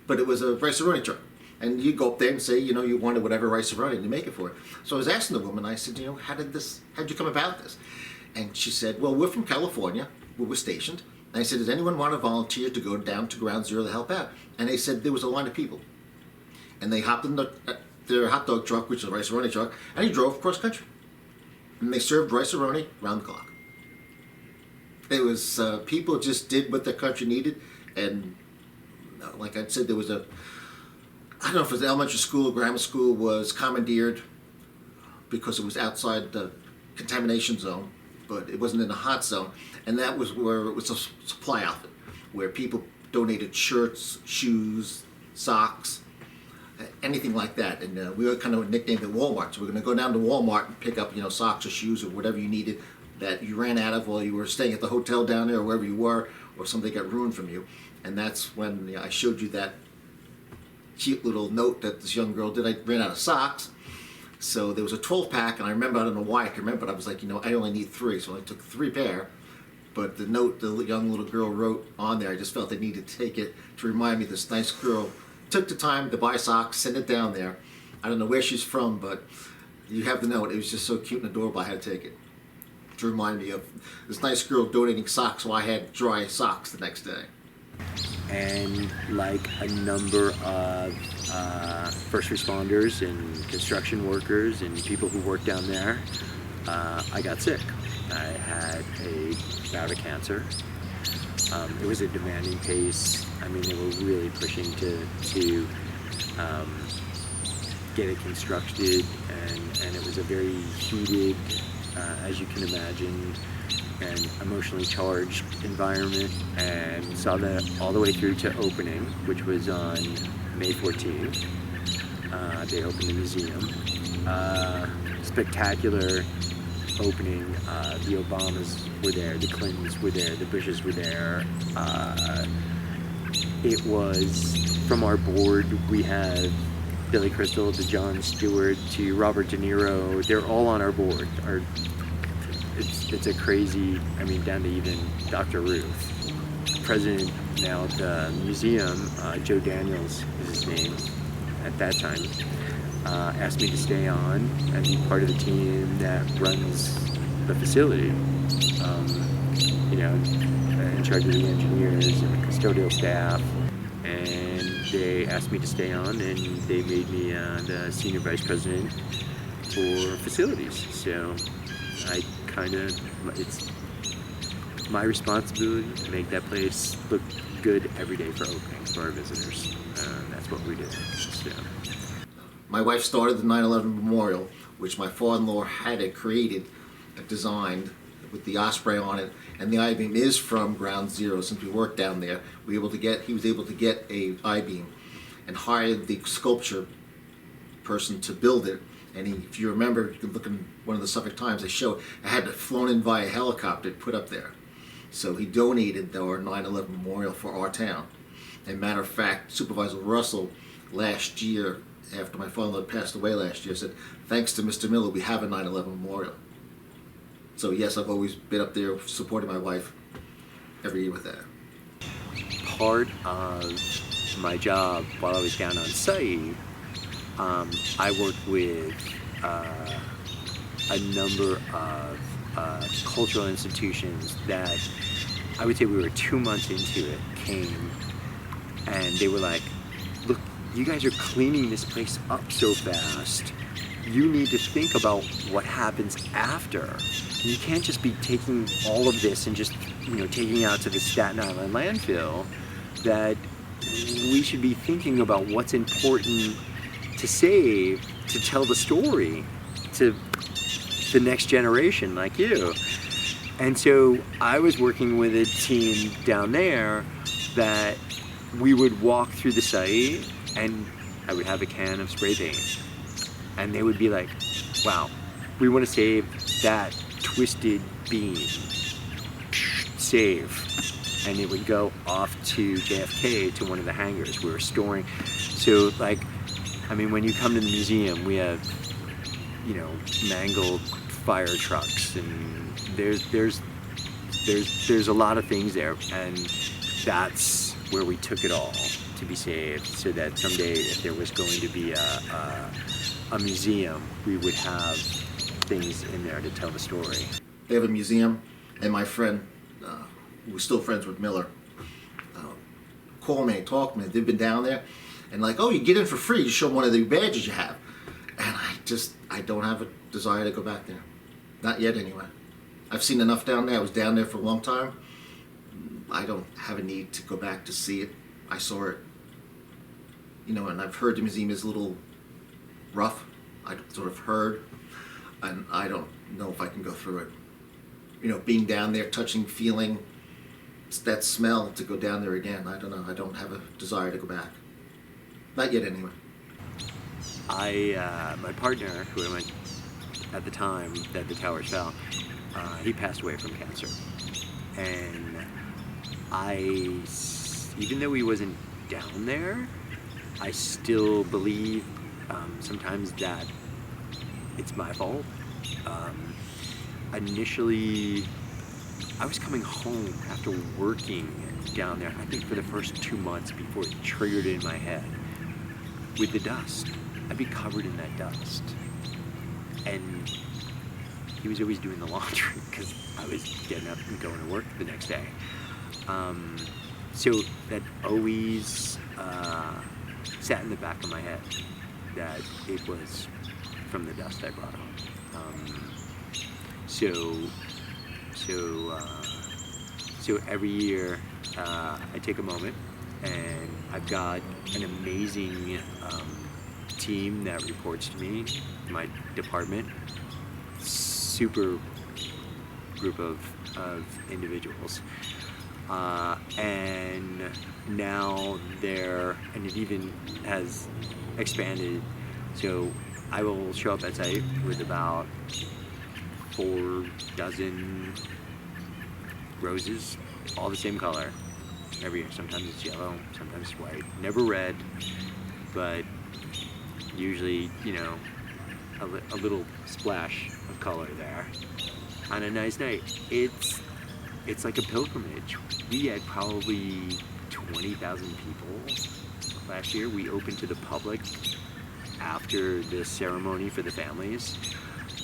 but it was a Rice-A-Roni truck. And you go up there and say, you wanted whatever Rice-A-Roni, and you make it for it. So I was asking the woman, I said, how'd you come about this? And she said, well, we're from California, where we're stationed. And I said, does anyone want to volunteer to go down to Ground Zero to help out? And they said there was a line of people. And they hopped in their hot dog truck, which is a Rice-A-Roni truck, and he drove across country. And they served Rice-A-Roni round the clock. It was, people just did what their country needed. And like I said, there was I don't know if it was elementary school or grammar school, was commandeered because it was outside the contamination zone, but it wasn't in the hot zone. And that was where it was a supply outfit, where people donated shirts, shoes, socks, anything like that. And we were kind of nicknamed it Walmart. So we're going to go down to Walmart and pick up, socks or shoes or whatever you needed that you ran out of while you were staying at the hotel down there or wherever you were, or something got ruined from you. And that's when I showed you that cute little note that this young girl did. I ran out of socks. So there was a 12-pack, and I remember, I don't know why I can remember, but I was like, I only need 3, so I took 3 pair. But the note the young little girl wrote on there, I just felt I needed to take it to remind me this nice girl took the time to buy socks, send it down there. I don't know where she's from, but you have the note. It was just so cute and adorable, I had to take it to remind me of this nice girl donating socks while I had dry socks the next day. And like a number of first responders and construction workers and people who work down there, I got sick. I had a bout of cancer. It was a demanding pace. I mean, they were really pushing to get it constructed, and it was a very heated, as you can imagine, and emotionally charged environment, and we saw that all the way through to opening, which was on May 14th. They opened the museum. Spectacular opening. The Obamas were there, the Clintons were there, the Bushes were there. It was, from our board, we have Billy Crystal to Jon Stewart to Robert De Niro. They're all on our board. It's a crazy, I mean, down to even Dr. Ruth. President now of the museum, Joe Daniels is his name at that time, asked me to stay on and be part of the team that runs the facility. You know, in charge of the engineers and the custodial staff. And they asked me to stay on, and they made me the senior vice president for facilities. So I it's my responsibility to make that place look good every day for opening for our visitors. That's what we do. So. My wife started the 9/11 Memorial, which my father-in-law had it created, designed with the Osprey on it, and the I-beam is from Ground Zero. Since we worked down there, he was able to get a I-beam and hired the sculpture person to build it. And if you remember, you can look in one of the Suffolk Times, they showed it had flown in via helicopter put up there. So he donated our 9/11 Memorial for our town. As a matter of fact, Supervisor Russell last year, after my father-in-law passed away last year, said, thanks to Mr. Miller, we have a 9/11 Memorial. So yes, I've always been up there supporting my wife every year with that. Part of my job while I was down on site, I worked with a number of cultural institutions that I would say we were 2 months into it, came and they were like, look, you guys are cleaning this place up so fast. You need to think about what happens after. You can't just be taking all of this and just, taking it out to the Staten Island landfill. That we should be thinking about what's important to save, to tell the story to the next generation like you. And so I was working with a team down there that we would walk through the site and I would have a can of spray paint. And they would be like, wow, we want to save that twisted beam. Save. And it would go off to JFK to one of the hangars we were storing. So when you come to the museum, we have, mangled fire trucks and there's a lot of things there, and that's where we took it all to be saved, so that someday if there was going to be a museum, we would have things in there to tell the story. They have a museum, and my friend, who was still friends with Miller, called me and talked to me. They've been down there, and oh, you get in for free. You show them one of the badges you have. And I don't have a desire to go back there. Not yet, anyway. I've seen enough down there. I was down there for a long time. I don't have a need to go back to see it. I saw it, and I've heard the museum is a little rough. I sort of heard, and I don't know if I can go through it. Being down there, touching, feeling that smell, to go down there again. I don't know. I don't have a desire to go back. Not yet, anyway. My partner, who I went at the time that the towers fell, he passed away from cancer. And even though he wasn't down there, I still believe sometimes that it's my fault. Initially, I was coming home after working down there, I think for the first 2 months before it triggered in my head, with the dust. I'd be covered in that dust. And he was always doing the laundry because I was getting up and going to work the next day. So that always sat in the back of my head, that it was from the dust I brought home. So every year I take a moment, and I've got an amazing team that reports to me, my department, super group of individuals. And now and it even has expanded, so I will show up at site with about 4 dozen roses, all the same color every year. Sometimes it's yellow, sometimes it's white, never red, but usually, you know, a little splash of color there on a nice night. It's like a pilgrimage. We had probably 20,000 people last year. We opened to the public after the ceremony for the families.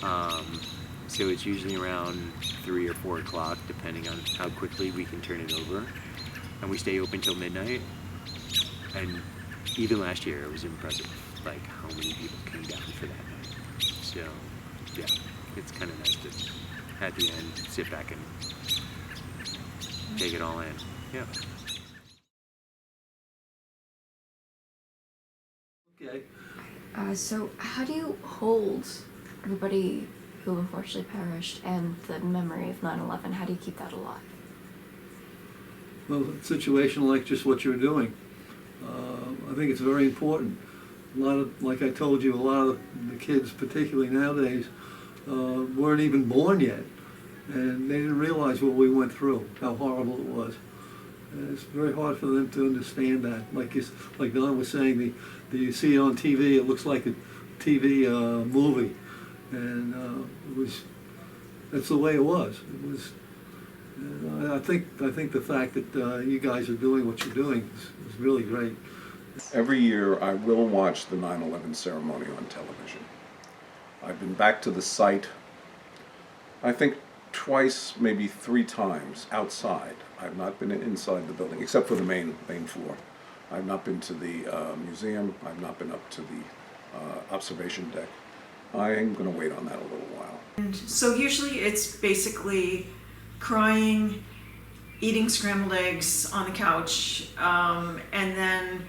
So it's usually around 3 or 4 o'clock, depending on how quickly we can turn it over. And we stay open till midnight. And even last year, it was impressive, like how many people came down for that night. So, yeah, it's kind of nice to, at the end, sit back and take it all in. Yeah. Okay. So how do you hold everybody who unfortunately perished and the memory of 9/11? How do you keep that alive? Well, a situation like just what you're doing, I think it's very important. A lot of, like I told you, a lot of the kids, particularly nowadays, weren't even born yet, and they didn't realize what we went through, how horrible it was. And it's very hard for them to understand that. Like Don was saying, you see it on TV, it looks like a TV movie, and that's the way it was. It was. I think the fact that you guys are doing what you're doing is really great. Every year I will watch the 9/11 ceremony on television. I've been back to the site, I think twice, maybe 3 times outside. I've not been inside the building, except for the main floor. I've not been to the museum. I've not been up to the observation deck. I am going to wait on that a little while. And so usually it's basically crying, eating scrambled eggs on the couch, and then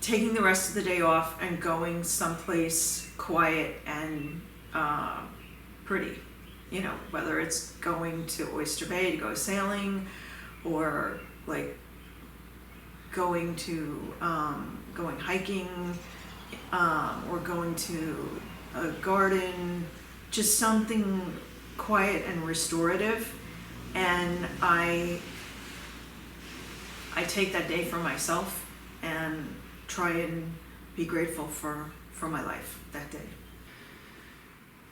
taking the rest of the day off and going someplace quiet and pretty. You know, whether it's going to Oyster Bay to go sailing, or like going hiking, or going to a garden, just something quiet and restorative. And I take that day for myself and try and be grateful for my life that day.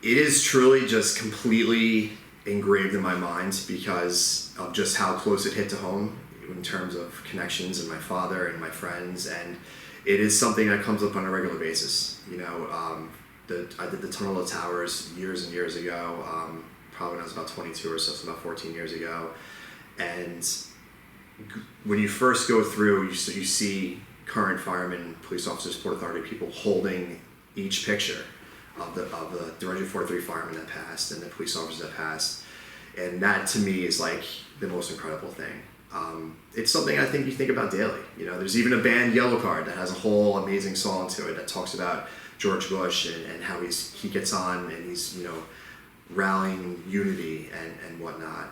It is truly just completely engraved in my mind because of just how close it hit to home in terms of connections and my father and my friends, and it is something that comes up on a regular basis. You know, I did the Tunnel of Towers years and years ago, probably when I was about 22 or so about 14 years ago, and when you first go through, you see current firemen, police officers, Port Authority people holding each picture of the 343 firemen that passed and the police officers that passed, and that to me is like the most incredible thing. It's something I think you think about daily. You know, there's even a band, Yellow Card, that has a whole amazing song to it that talks about George Bush and how he gets on and he's, you know, rallying unity and whatnot.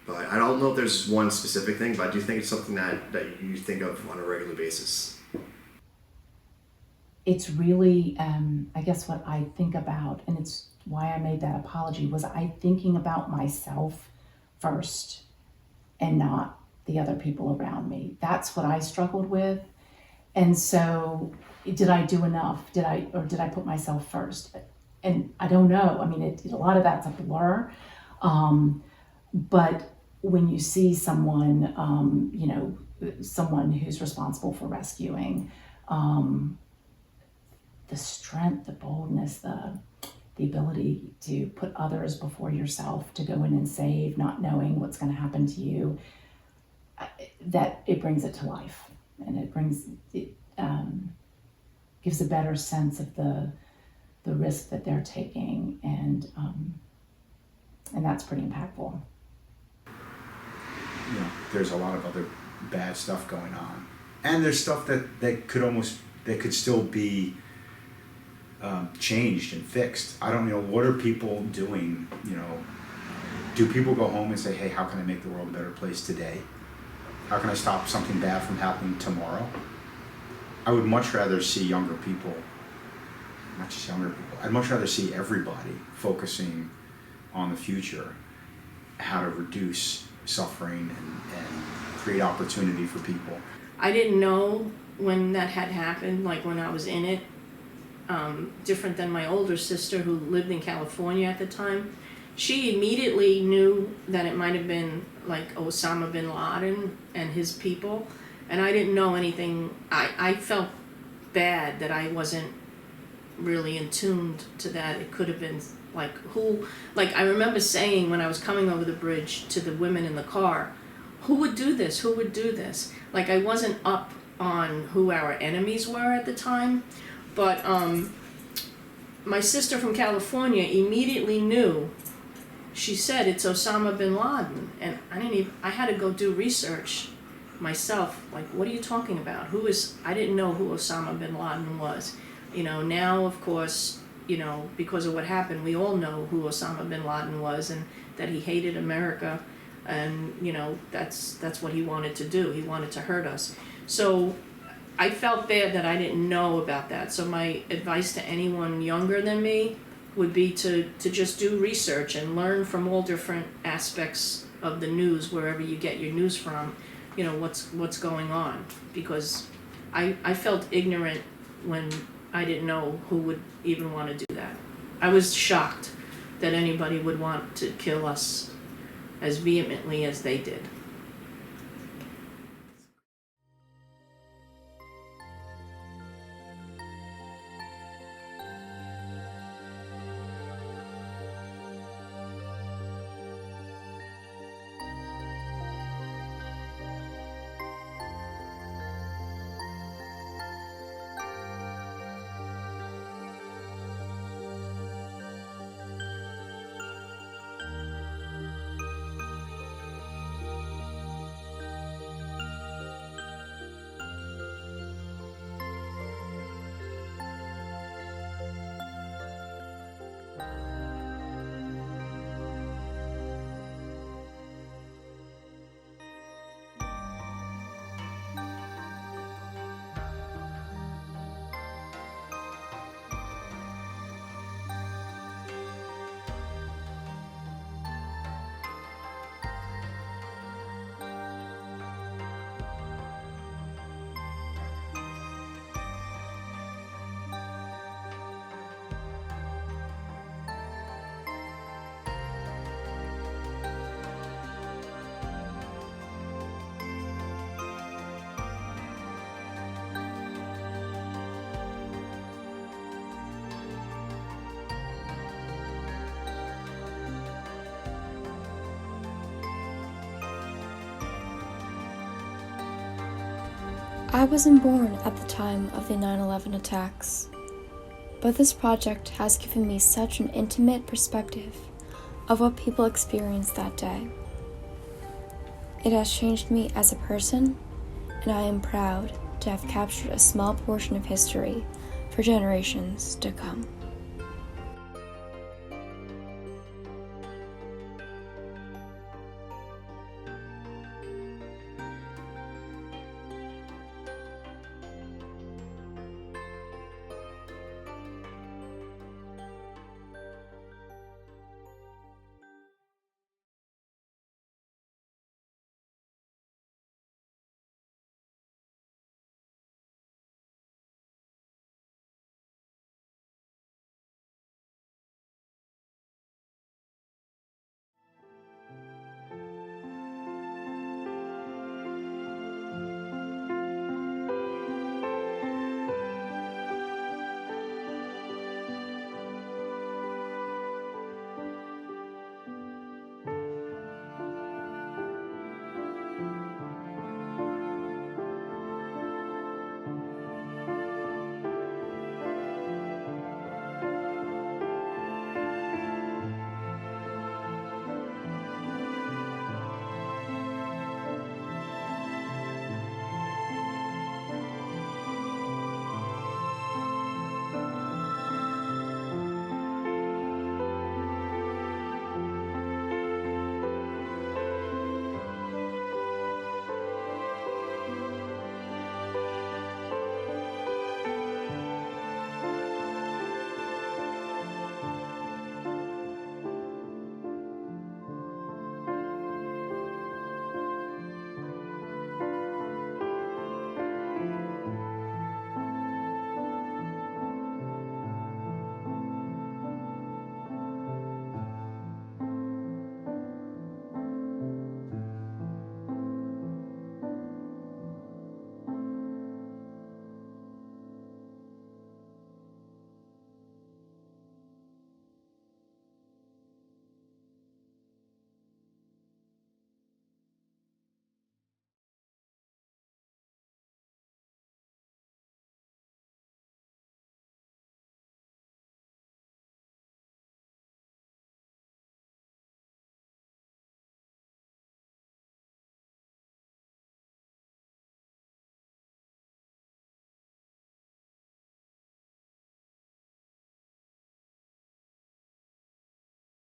But I don't know if there's one specific thing, but I do think it's something that you think of on a regular basis. It's really, I guess what I think about, and it's why I made that apology, was I thinking about myself first and not the other people around me. That's what I struggled with. And so did I do enough? Did I put myself first? And I don't know. I mean, a lot of that's a blur. But when you see someone, you know, someone who's responsible for rescuing, the strength, the boldness, the ability to put others before yourself, to go in and save, not knowing what's going to happen to you, that it brings it to life, and it gives a better sense of the risk that they're taking, and that's pretty impactful. you know, there's a lot of other bad stuff going on, and there's stuff that could still be changed and fixed. I don't know, what are people doing? You know, do people go home and say, hey, how can I make the world a better place today? How can I stop something bad from happening tomorrow? I would much rather see younger people, not just younger people, I'd much rather see everybody focusing on the future, how to reduce suffering and create opportunity for people. I didn't know when that had happened, like when I was in it, different than my older sister who lived in California at the time. She immediately knew that it might have been like Osama bin Laden and his people, and I didn't know anything. I felt bad that I wasn't really in tuned to that. It could have been like I remember saying when I was coming over the bridge to the women in the car, who would do this? Who would do this? Like, I wasn't up on who our enemies were at the time, but my sister from California immediately knew. She said it's Osama bin Laden, and I had to go do research myself. Like, what are you talking about? I didn't know who Osama bin Laden was. You know, now of course, you know, because of what happened, we all know who Osama bin Laden was and that he hated America, and you know, that's what he wanted to do. He wanted to hurt us. So I felt bad that I didn't know about that. So my advice to anyone younger than me would be to just do research and learn from all different aspects of the news, wherever you get your news from, you know, what's going on. Because I felt ignorant when I didn't know who would even want to do that. I was shocked that anybody would want to kill us as vehemently as they did. I wasn't born at the time of the 9/11 attacks, but this project has given me such an intimate perspective of what people experienced that day. It has changed me as a person, and I am proud to have captured a small portion of history for generations to come.